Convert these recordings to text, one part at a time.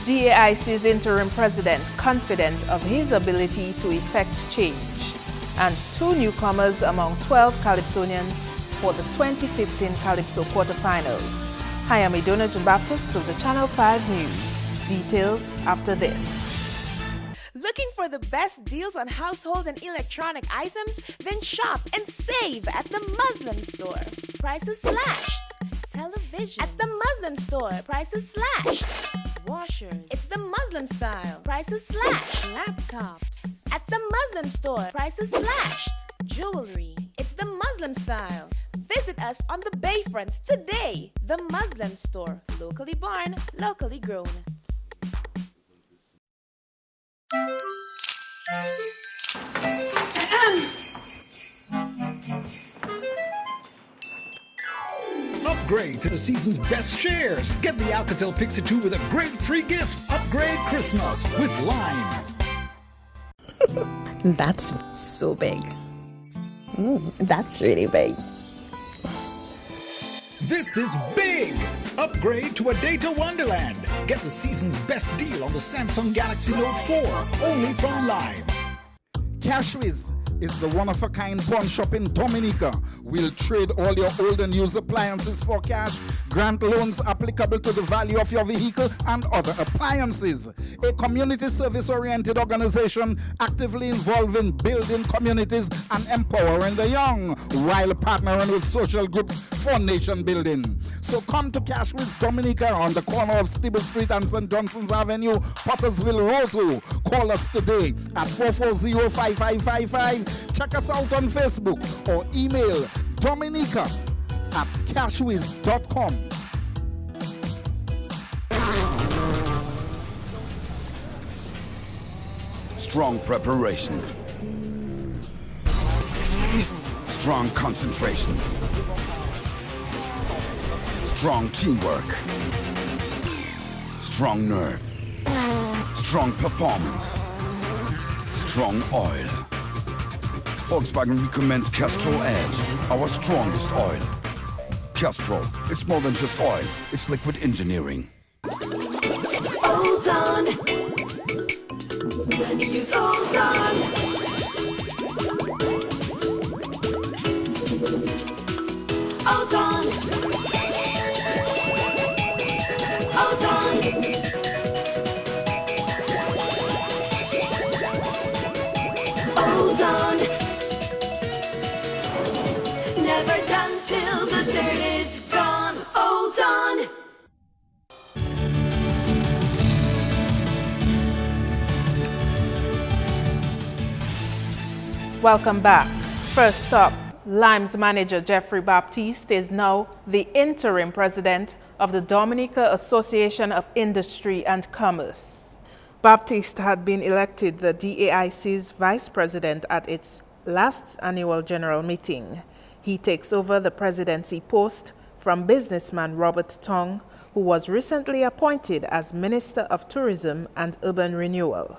DAIC's interim president confident of his ability to effect change. And 2 newcomers among 12 Calypsonians for the 2015 Calypso quarterfinals. Hi, I'm Idona John Baptist of the Channel 5 News. Details after this. Looking for the best deals on household and electronic items? Then shop and save at the Muslim store. Prices slashed. Television at the Muslim store. Prices slashed. Washers, it's the Muslim style. Prices slashed. Laptops at the Muslim store. Prices slashed. Jewelry, it's the Muslim style. Visit us on the Bayfront today. The Muslim store. Locally born, locally grown. Upgrade to the season's best shares. Get the Alcatel Pixie 2 with a great free gift. Upgrade Christmas with Lime. That's so big. That's really big. This is big! Upgrade to a data wonderland. Get the season's best deal on the Samsung Galaxy Note 4, only from Lime. Cashwiz is the one-of-a-kind pawn shop in Dominica. We'll trade all your old and used appliances for cash, grant loans applicable to the value of your vehicle and other appliances. A community service-oriented organization actively involved in building communities and empowering the young while partnering with social groups for nation building. So come to Cashwiz Dominica on the corner of Stibble Street and St. Johnson's Avenue, Pottersville, Roseau. Call us today at 440-5555. Check us out on Facebook or email dominica@cashwiz.com. Strong preparation. Strong concentration. Strong teamwork. Strong nerve. Strong performance. Strong oil. Volkswagen recommends Castrol Edge, our strongest oil. Castrol, it's more than just oil, it's liquid engineering. Ozone. Use Ozone. Ozone. Ozone. Ozone. Never done till the dirt is gone. Ozone. Welcome back. First up, Lime's manager Jeffrey Baptiste is now the interim president of the Dominica Association of Industry and Commerce. Baptiste had been elected the DAIC's vice president at its last annual general meeting. He takes over the presidency post from businessman Robert Tong, who was recently appointed as Minister of Tourism and Urban Renewal.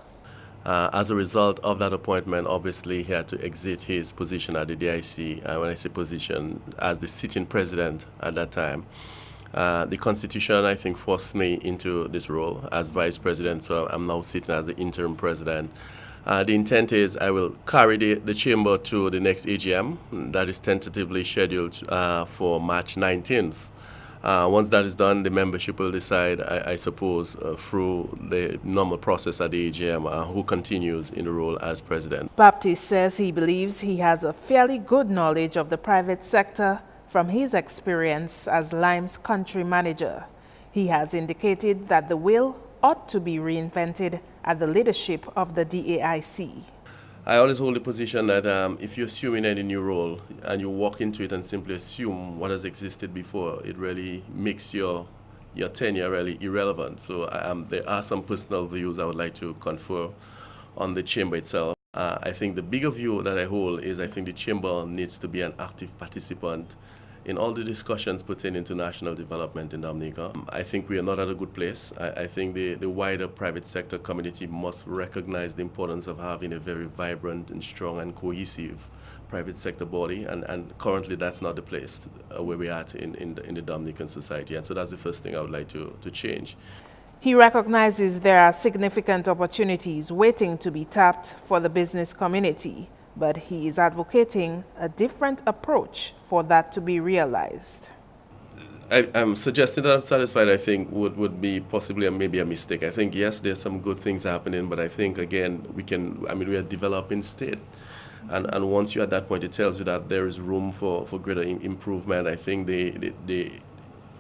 As a result of that appointment, obviously he had to exit his position at the DIC. When I say position, as the sitting president at that time. The Constitution, I think, forced me into this role as vice president, so I'm now sitting as the interim president. The intent is I will carry the chamber to the next AGM that is tentatively scheduled for March 19th. Once that is done, the membership will decide, I suppose, through the normal process at the AGM, who continues in the role as president. Baptiste says he believes he has a fairly good knowledge of the private sector from his experience as Lime's country manager. He has indicated that the will ought to be reinvented at the leadership of the DAIC. I always hold the position that if you assume in any new role and you walk into it and simply assume what has existed before, it really makes your tenure really irrelevant. So there are some personal views I would like to confer on the chamber itself. I think the bigger view that I hold is I think the chamber needs to be an active participant in all the discussions pertaining to national development in Dominica. I think we are not at a good place. I think the wider private sector community must recognize the importance of having a very vibrant and strong and cohesive private sector body, and currently that's not the place where we are at in the Dominican society. And so that's the first thing I would like to change. He recognizes there are significant opportunities waiting to be tapped for the business community, but he is advocating a different approach for that to be realized. I'm suggesting that I'm satisfied, I think, would be possibly maybe a mistake. I think, yes, there's some good things happening, but I think, again, we are a developing state. And once you're at that point, it tells you that there is room for greater improvement. I think the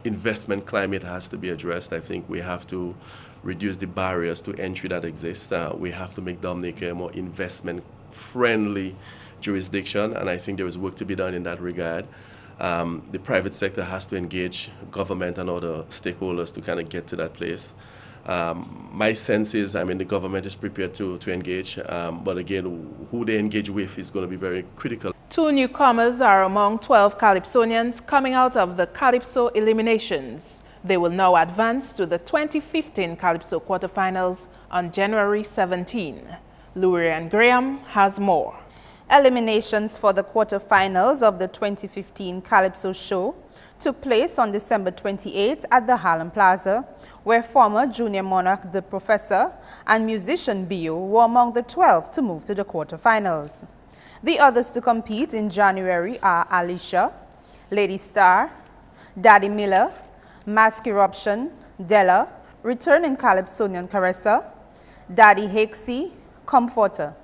investment climate has to be addressed. I think we have to reduce the barriers to entry that exist. We have to make Dominica a more investment-friendly jurisdiction, and I think there is work to be done in that regard. The private sector has to engage government and other stakeholders to kind of get to that place. My sense is, the government is prepared to engage, but again, who they engage with is going to be very critical. 2 newcomers are among 12 Calypsonians coming out of the Calypso eliminations. They will now advance to the 2015 Calypso quarterfinals on January 17. Lurian Graham has more. Eliminations for the quarterfinals of the 2015 Calypso show took place on December 28 at the Harlem Plaza, where former junior monarch The Professor and musician Bio were among the 12 to move to the quarterfinals. The others to compete in January are Alicia, Lady Star, Daddy Miller, Mask Eruption, Della, returning Calypsonian Caressa, Daddy Hakesy, Comforter,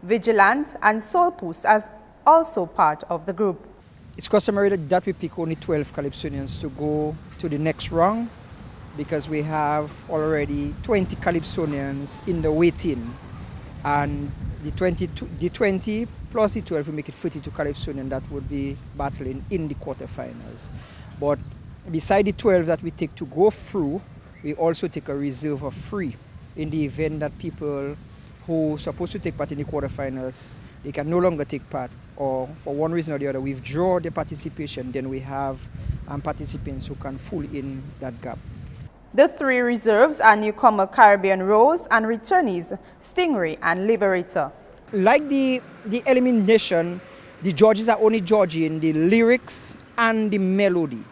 Vigilant, and Soulpuss as also part of the group. It's customary that we pick only 12 Calypsonians to go to the next round because we have already 20 Calypsonians in the waiting, and the 20 plus the 12 will make it 32 Calypsonians that would be battling in the quarterfinals. But beside the 12 that we take to go through, we also take a reserve of 3 in the event that people who are supposed to take part in the quarterfinals, they can no longer take part, or for one reason or the other withdraw their participation. Then we have participants who can fill in that gap. The 3 reserves are newcomer Caribbean Rose and returnees Stingray and Liberator. Like the elimination, the judges are only judging the lyrics and the melody.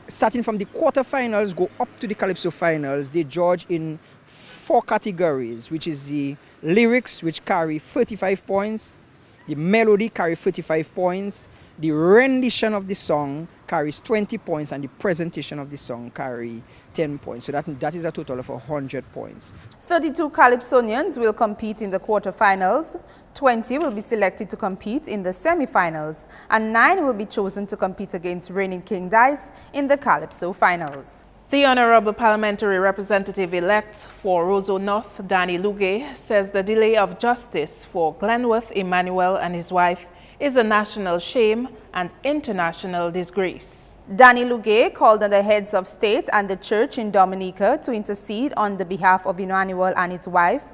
Starting from the quarterfinals, go up to the Calypso finals, they judge in 4 categories, which is the lyrics, which carry 35 points, the melody carry 35 points, the rendition of the song carries 20 points, and the presentation of the song carry 10 points. So that is a total of 100 points. 32 Calypsonians will compete in the quarterfinals, 20 will be selected to compete in the semifinals, and 9 will be chosen to compete against reigning King Dice in the Calypso finals. The Honorable Parliamentary Representative-elect for Roseau North, Danny Lugay, says the delay of justice for Glenworth Emmanuel and his wife is a national shame and international disgrace. Danny Lugay called on the heads of state and the church in Dominica to intercede on the behalf of Emmanuel and his wife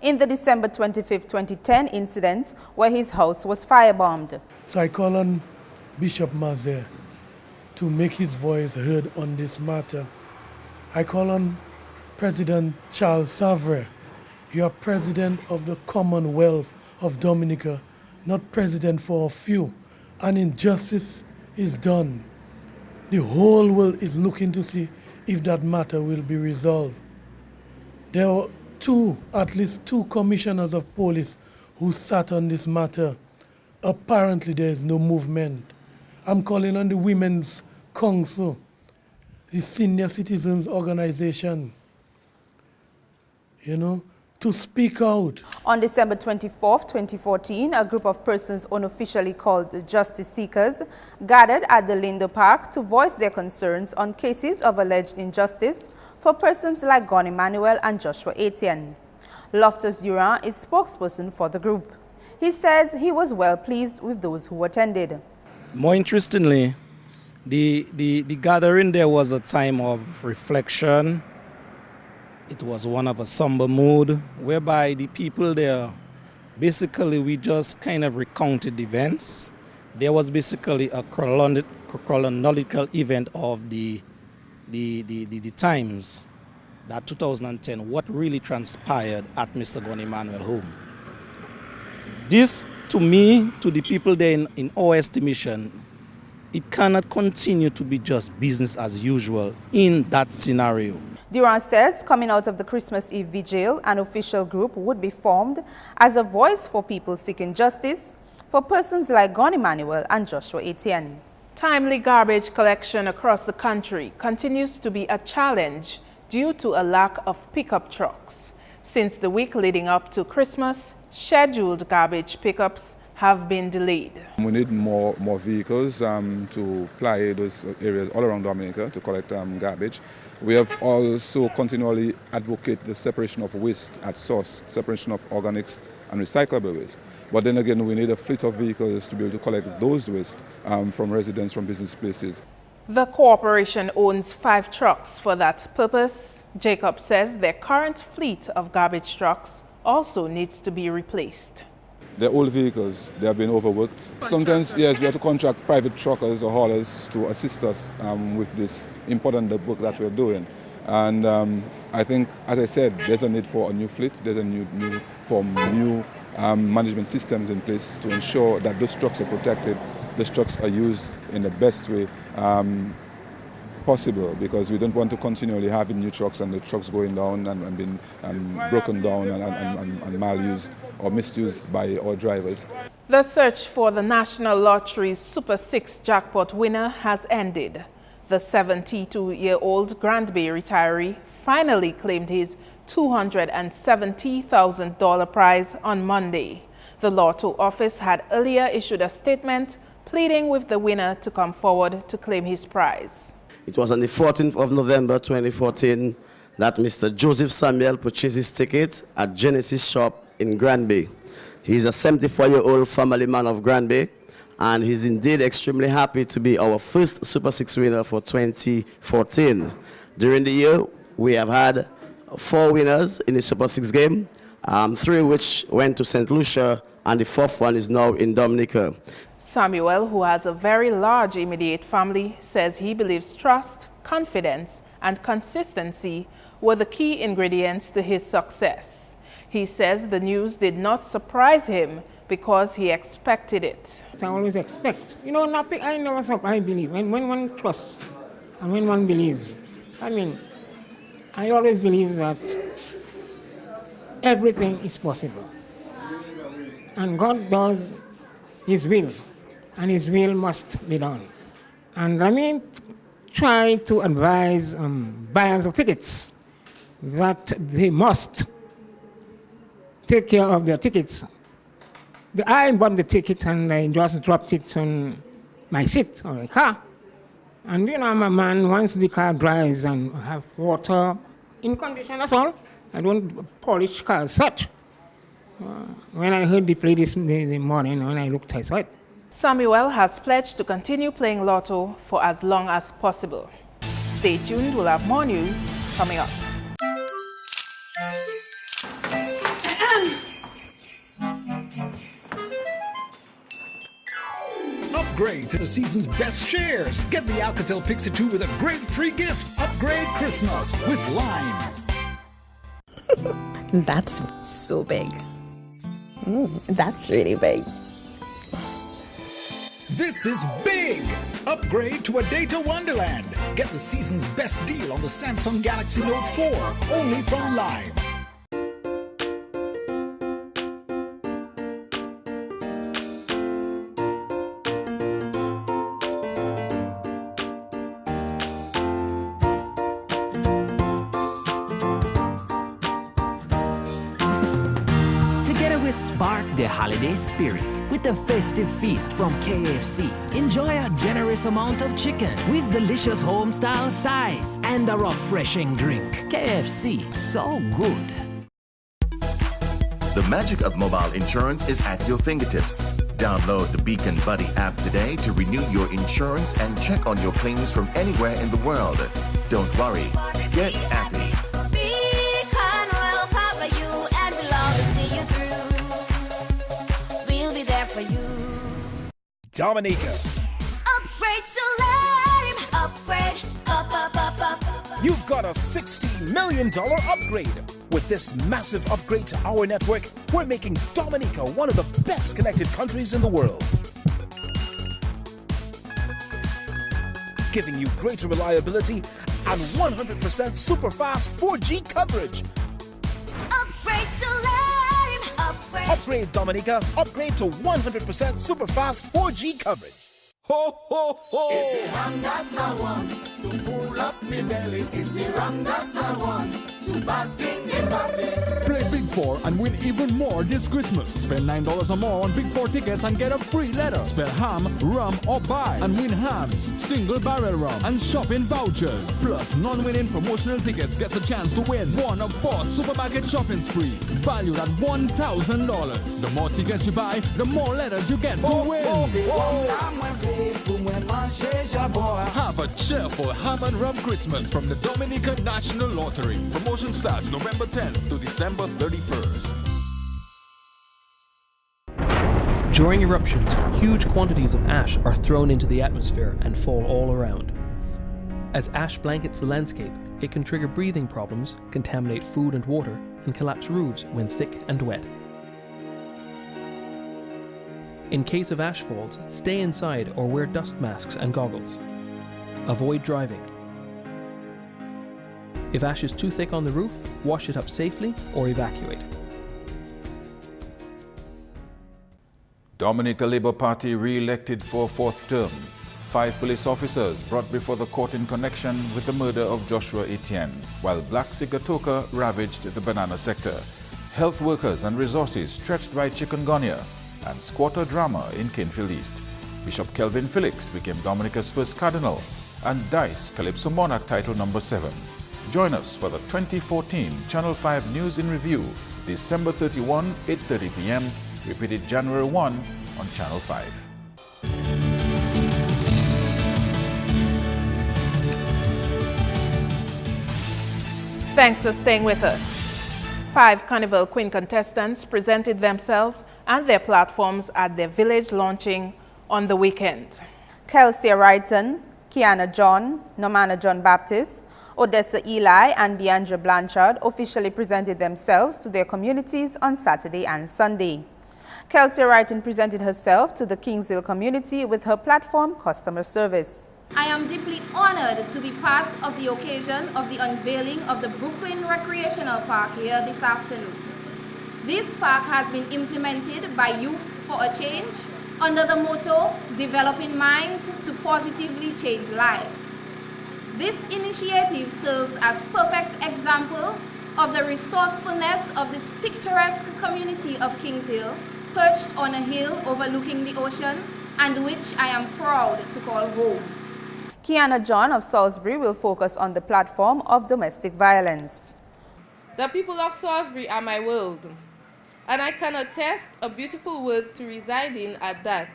in the December 25, 2010 incident where his house was firebombed. So I call on Bishop Mazer to make his voice heard on this matter. I call on President Charles Savre. You are President of the Commonwealth of Dominica, not President for a few. An injustice is done. The whole world is looking to see if that matter will be resolved. There are at least two commissioners of police who sat on this matter. Apparently there is no movement. I'm calling on the Women's Council, the Senior Citizens Organization, to speak out. On December 24, 2014, a group of persons unofficially called the Justice Seekers gathered at the Lindo Park to voice their concerns on cases of alleged injustice for persons like Gon Emmanuel and Joshua Etienne. Loftus Durant is spokesperson for the group. He says he was well pleased with those who attended. More interestingly, the gathering there was a time of reflection. It was one of a somber mood, whereby the people there, basically we just kind of recounted the events. There was basically a chronological event of the times, that 2010, what really transpired at Mr. Gon Emmanuel home. This, to me, to the people there in our estimation, it cannot continue to be just business as usual in that scenario. Durant says coming out of the Christmas Eve vigil, an official group would be formed as a voice for people seeking justice for persons like Gon Emmanuel and Joshua Etienne. Timely garbage collection across the country continues to be a challenge due to a lack of pickup trucks. Since the week leading up to Christmas, scheduled garbage pickups have been delayed. We need more vehicles to ply those areas all around Dominica to collect garbage. We have also continually advocate the separation of waste at source, separation of organics and recyclable waste. But then again, we need a fleet of vehicles to be able to collect those waste from residents, from business places. The corporation owns 5 trucks for that purpose. Jacob says their current fleet of garbage trucks also needs to be replaced. They're old vehicles, they have been overworked. Sometimes, yes, we have to contract private truckers or haulers to assist us with this important work that we're doing. And I think, as I said, there's a need for a new fleet, there's a new management systems in place to ensure that those trucks are protected, those trucks are used in the best way possible, because we don't want to continually having new trucks and the trucks going down and being broken down and malused or misused by our drivers. The search for the National Lottery's Super 6 jackpot winner has ended. The 72-year-old Grand Bay retiree finally claimed his $270,000 prize on Monday. The Lotto office had earlier issued a statement pleading with the winner to come forward to claim his prize. It was on the 14th of November 2014 that Mr. Joseph Samuel purchased his ticket at Genesis Shop in Grand Bay. He's a 74-year-old family man of Grand Bay, and he's indeed extremely happy to be our first Super 6 winner for 2014. During the year, we have had 4 winners in the Super 6 game, 3 which went to St. Lucia, and the 4th one is now in Dominica. Samuel, who has a very large immediate family, says he believes trust, confidence, and consistency were the key ingredients to his success. He says the news did not surprise him because he expected it. I always expect. You know, nothing, I never I believe. When one trusts and when one believes, I always believe that everything is possible. And God does His will, and His will must be done. And try to advise buyers of tickets that they must take care of their tickets. I bought the ticket and I just dropped it on my seat or my car. And I'm a man, once the car dries and have water in condition, that's all. I don't polish cars such. When I heard the play this morning, when I looked, I saw it. Samuel has pledged to continue playing Lotto for as long as possible. Stay tuned, we'll have more news coming up. Upgrade to the season's best shares. Get the Alcatel Pixie 2 with a great free gift. Upgrade Christmas with Lime. That's so big. That's really big. This is big! Upgrade to a Data Wonderland. Get the season's best deal on the Samsung Galaxy Note 4, only from Lime. Spark the holiday spirit with a festive feast from KFC. Enjoy a generous amount of chicken with delicious home-style sides and a refreshing drink. KFC, so good. The magic of mobile insurance is at your fingertips. Download the Beacon Buddy app today to renew your insurance and check on your claims from anywhere in the world. Don't worry, get happy. Dominica. Upgrade to Lime. Upgrade. Up. You've got a $60 million upgrade. With this massive upgrade to our network, we're making Dominica one of the best connected countries in the world. giving you greater reliability and 100% super fast 4G coverage. Upgrade to Lime. Upgrade Dominica, upgrade to 100% super fast 4G coverage. Ho, ho, ho! It's the ram that I want to pull up me belly. It's the ram that I want to batting the batting. Play Big 4 and win even more this Christmas. Spend $9 or more on Big 4 tickets and get a free letter. Spell ham, rum or buy and win hams, single barrel rum and shopping vouchers. Plus non-winning promotional tickets gets a chance to win one of 4 supermarket shopping sprees valued at $1,000. The more tickets you buy, the more letters you get to win. Have a cheerful ham and rum Christmas from the Dominica National Lottery. Promotion starts November 10th to December 31st. During eruptions, huge quantities of ash are thrown into the atmosphere and fall all around. As ash blankets the landscape, it can trigger breathing problems, contaminate food and water, and collapse roofs when thick and wet. In case of ash falls, stay inside or wear dust masks and goggles. Avoid driving. If ash is too thick on the roof, wash it up safely or evacuate. Dominica Labour Party re-elected for a 4th term. 5 police officers brought before the court in connection with the murder of Joshua Etienne, while Black Sigatoka ravaged the banana sector. Health workers and resources stretched by chikungunya, and squatter drama in Canefield East. Bishop Kelvin Felix became Dominica's first cardinal, and Dice Calypso Monarch title number 7. Join us for the 2014 Channel 5 News in Review, December 31, 8:30 p.m., repeated January 1 on Channel 5. Thanks for staying with us. 5 Carnival Queen contestants presented themselves and their platforms at their village launching on the weekend. Kelsey Wrighton, Kiana John, Nomana John Baptist, Odessa Eli and Deandra Blanchard officially presented themselves to their communities on Saturday and Sunday. Kelsey Wrighton presented herself to the Kings Hill community with her platform Customer Service. I am deeply honored to be part of the occasion of the unveiling of the Brooklyn Recreational Park here this afternoon. This park has been implemented by Youth for a Change under the motto, Developing Minds to Positively Change Lives. This initiative serves as a perfect example of the resourcefulness of this picturesque community of Kings Hill, perched on a hill overlooking the ocean, and which I am proud to call home. Kiana John of Salisbury will focus on the platform of domestic violence. The people of Salisbury are my world, and I can attest a beautiful world to reside in at that.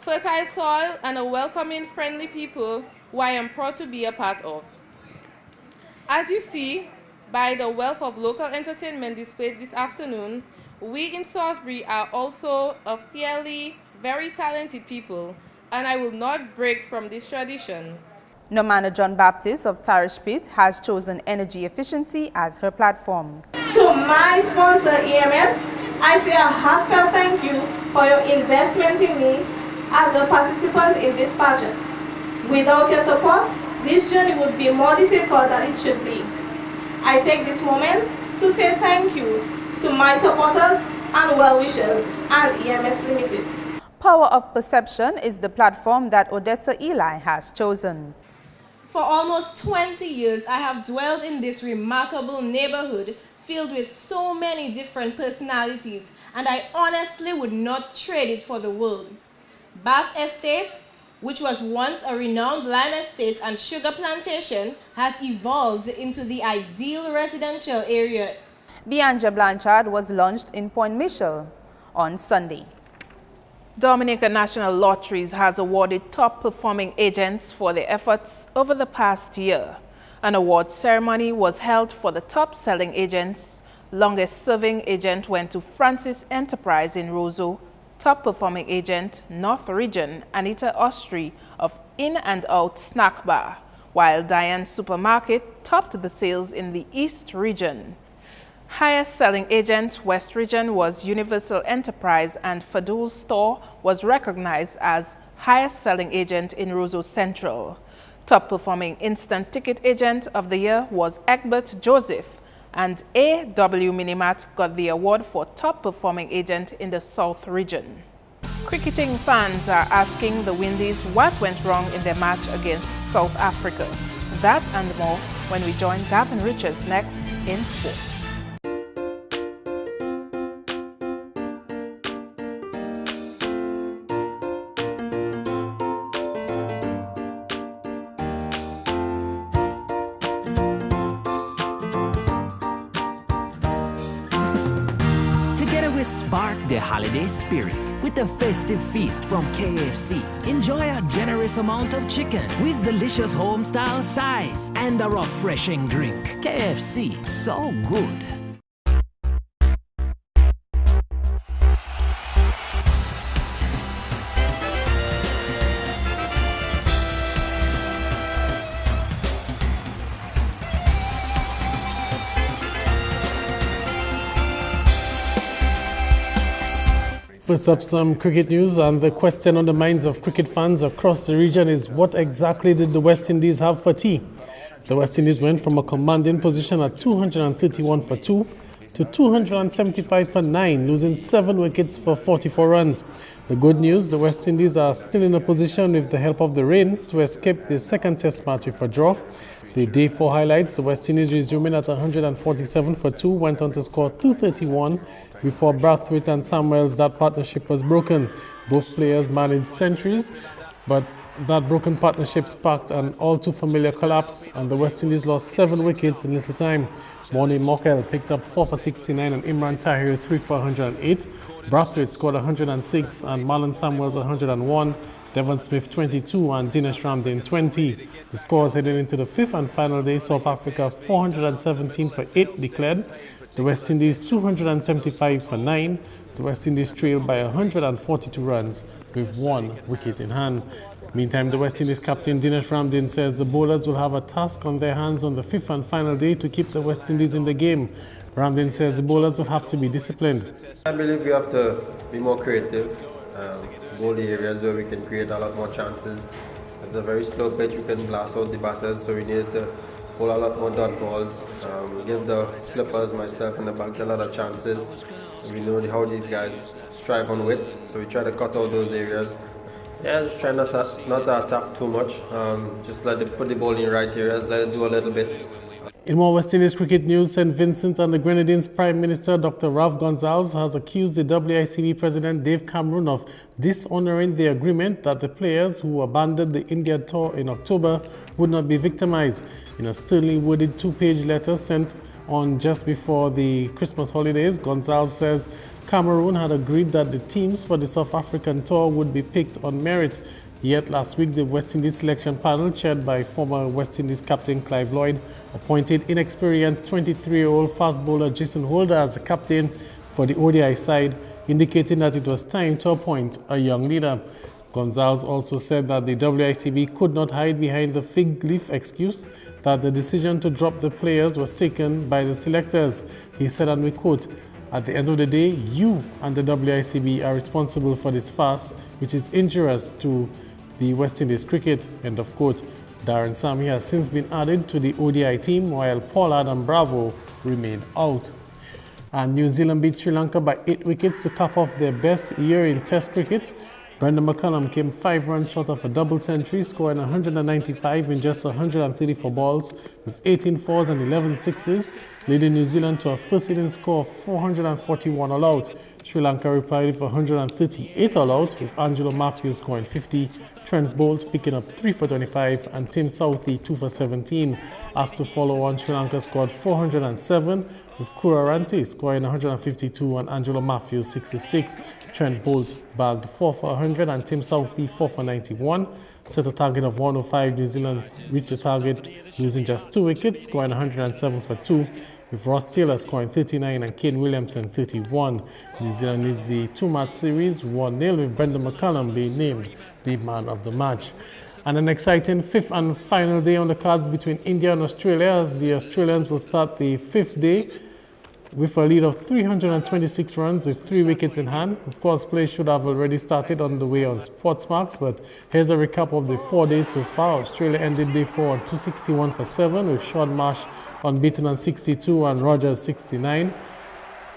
Fertile soil and a welcoming, friendly people who I am proud to be a part of. As you see, by the wealth of local entertainment displayed this afternoon, we in Salisbury are also a fairly very talented people, and I will not break from this tradition. Nomana John Baptist of Tarish Pit has chosen energy efficiency as her platform. To my sponsor EMS, I say a heartfelt thank you for your investment in me as a participant in this pageant. Without your support, this journey would be more difficult than it should be. I take this moment to say thank you to my supporters and well-wishers and EMS Limited. Power of Perception is the platform that Odessa Eli has chosen. For almost 20 years, I have dwelled in this remarkable neighborhood filled with so many different personalities, and I honestly would not trade it for the world. Bath Estate, which was once a renowned lime estate and sugar plantation, has evolved into the ideal residential area. Deandra Blanchard was launched in Point Michel on Sunday. Dominica National Lotteries has awarded top-performing agents for their efforts over the past year. An award ceremony was held for the top-selling agents. Longest-serving agent went to Francis Enterprise in Roseau. Top-performing agent, North Region, Anita Ostry of In and Out Snack Bar, while Diane Supermarket topped the sales in the East Region. Highest-selling agent, West Region, was Universal Enterprise, and Fadul's store was recognized as highest selling agent in Roseau Central. Top performing instant ticket agent of the year was Egbert Joseph, and AW Minimat got the award for top performing agent in the South region. Cricketing fans are asking the Windies what went wrong in their match against South Africa. That and more when we join Gavin Richards next in sports. Spark the holiday spirit with the festive feast from KFC. Enjoy a generous amount of chicken with delicious home-style sides and a refreshing drink. KFC, so good. First up, some cricket news, and the question on the minds of cricket fans across the region is what exactly did the West Indies have for tea? The West Indies went from a commanding position at 231 for 2 to 275 for 9, losing 7 wickets for 44 runs. The good news, the West Indies are still in a position with the help of the rain to escape the second test match with a draw. The day 4 highlights, the West Indies resuming at 147 for 2 went on to score 231 before Brathwaite and Samuels. That partnership was broken. Both players managed centuries, but that broken partnership sparked an all too familiar collapse, and the West Indies lost 7 wickets in little time. Morne Mokel picked up 4 for 69 and Imran Tahir 3 for 108. Brathwaite scored 106 and Marlon Samuels 101. Devon Smith 22 and Dinesh Ramdin 20. The scores heading into the 5th and final day, South Africa 417 for 8 declared. The West Indies 275 for 9. The West Indies trailed by 142 runs with 1 wicket in hand. Meantime, the West Indies captain Dinesh Ramdin says the bowlers will have a task on their hands on the 5th and final day to keep the West Indies in the game. Ramdin says the bowlers will have to be disciplined. I believe we have to be more creative. Bowl the areas where we can create a lot more chances. It's a very slow pitch, we can blast out the batters, so we need to bowl a lot more dot balls, give the slippers, myself and the back a lot of chances. We know how these guys strive on width, so we try to cut out those areas. Yeah, just try not to attack too much, just put the ball in the right areas, let it do a little bit. In more West Indies cricket news, St. Vincent and the Grenadines Prime Minister Dr. Ralph Gonsalves has accused the WICB President Dave Cameron of dishonoring the agreement that the players who abandoned the India tour in October would not be victimized. In a sternly worded 2-page letter sent on just before the Christmas holidays, Gonsalves says Cameroon had agreed that the teams for the South African tour would be picked on merit. Yet last week, the West Indies selection panel, chaired by former West Indies captain Clive Lloyd, appointed inexperienced 23-year-old fast bowler Jason Holder as the captain for the ODI side, indicating that it was time to appoint a young leader. Gonsalves also said that the WICB could not hide behind the fig leaf excuse that the decision to drop the players was taken by the selectors. He said, and we quote, "At the end of the day, you and the WICB are responsible for this farce, which is injurious to the West Indies cricket," end of quote. Darren Sammy has since been added to the ODI team, while Pollard and Bravo remained out. And New Zealand beat Sri Lanka by 8 wickets to cap off their best year in Test cricket. Brendan McCullum came 5 runs short of a double century, scoring 195 in just 134 balls, with 18 fours and 11 sixes, leading New Zealand to a first innings score of 441 all out. Sri Lanka replied with 138 all out, with Angelo Matthews scoring 50, Trent Bolt picking up 3 for 25, and Tim Southee 2 for 17. As to follow on, Sri Lanka scored 407, with Kuraranti scoring 152 and Angelo Matthews 66. Trent Bolt bagged 4 for 100 and Tim Southee 4 for 91. Set a target of 105, New Zealand reached the target losing just 2 wickets, scoring 107 for 2. With Ross Taylor scoring 39 and Kane Williamson 31. New Zealand leads the 2-match series 1-0, with Brendan McCullum being named the man of the match. And an exciting 5th and final day on the cards between India and Australia, as the Australians will start the 5th day with a lead of 326 runs with 3 wickets in hand. Of course, play should have already started on the way on Sportsmax, but here's a recap of the 4 days so far. Australia ended day 4 on 261 for 7 with Sean Marsh unbeaten on 62 and Rogers 69.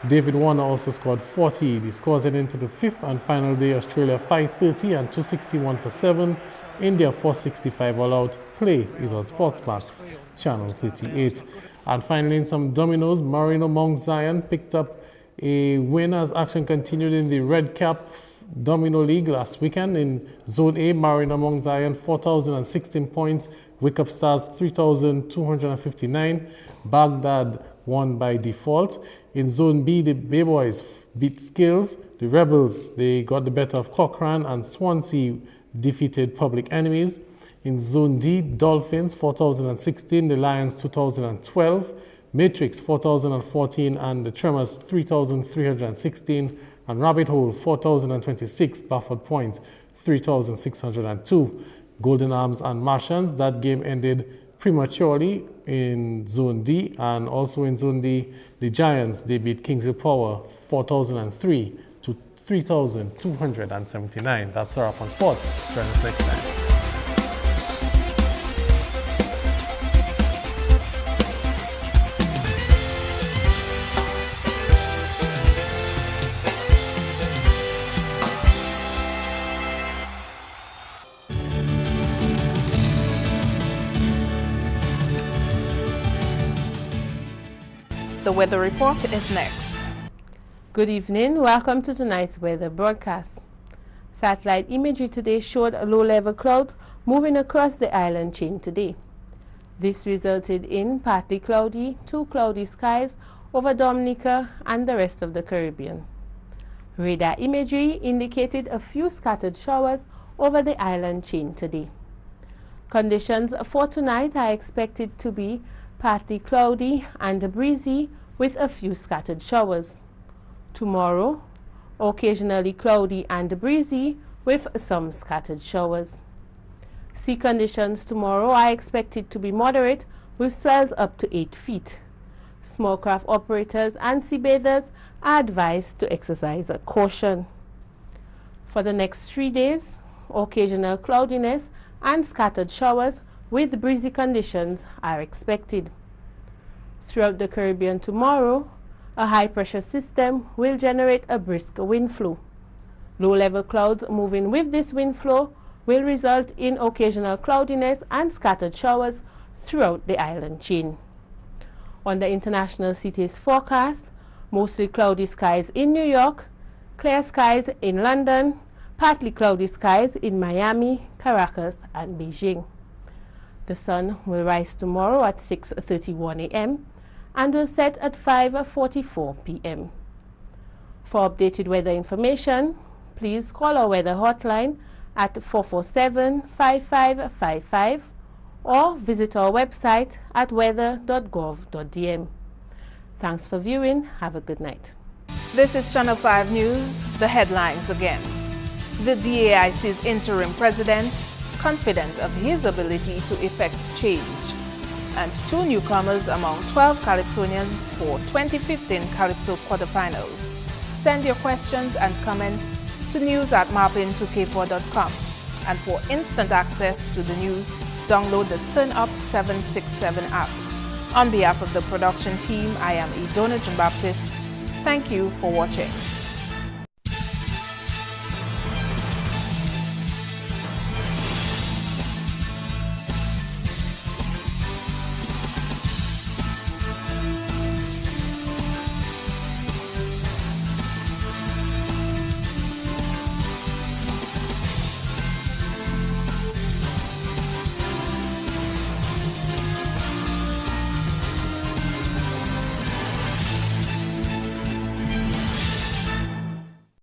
David Warner also scored 40. The scores heading into the 5th and final day. Australia 530 and 261 for 7. India 465 all out. Play is on Sportsmax, channel 38. And finally, in some dominoes, Marino Mount Zion picked up a win as action continued in the Red Cap Domino League last weekend. In Zone A, Marino Mount Zion 4,016 points. Wickup Stars 3,259. Baghdad won by default. In Zone B, the Bay Boys beat Skills. The Rebels, they got the better of Cochrane, and Swansea defeated Public Enemies. In Zone D, Dolphins 4,016, the Lions 2,012, Matrix 4,014, and the Tremors 3,316, and Rabbit Hole 4,026, Bafford Point 3,602. Golden Arms and Martians, that game ended prematurely in Zone D, and also in Zone D, the Giants, they beat Kingsley Power 4,003 to 3,279. That's our up on sports. Join us next time. The weather report is next. Good evening. Welcome to tonight's weather broadcast. Satellite imagery today showed low-level clouds moving across the island chain today. This resulted in partly cloudy to cloudy skies over Dominica and the rest of the Caribbean. Radar imagery indicated a few scattered showers over the island chain today. Conditions for tonight are expected to be partly cloudy and breezy with a few scattered showers. Tomorrow, occasionally cloudy and breezy with some scattered showers. Sea conditions tomorrow are expected to be moderate with swells up to 8 feet. Small craft operators and sea bathers are advised to exercise caution. For the next 3 days, occasional cloudiness and scattered showers with breezy conditions are expected. Throughout the Caribbean tomorrow, a high-pressure system will generate a brisk wind flow. Low-level clouds moving with this wind flow will result in occasional cloudiness and scattered showers throughout the island chain. On the international cities forecast, mostly cloudy skies in New York, clear skies in London, partly cloudy skies in Miami, Caracas, and Beijing. The sun will rise tomorrow at 6:31 a.m. and will set at 5:44 p.m. For updated weather information, please call our weather hotline at 447-5555 or visit our website at weather.gov.dm. Thanks for viewing. Have a good night. This is Channel 5 News. The headlines again. The DAIC's interim president confident of his ability to effect change. And 2 newcomers among 12 Calypsonians for 2015 Calypso quarterfinals. Send your questions and comments to news@marplin2k4.com. And for instant access to the news, download the Turn Up 767 app. On behalf of the production team, I am Idona Jean Baptiste. Thank you for watching.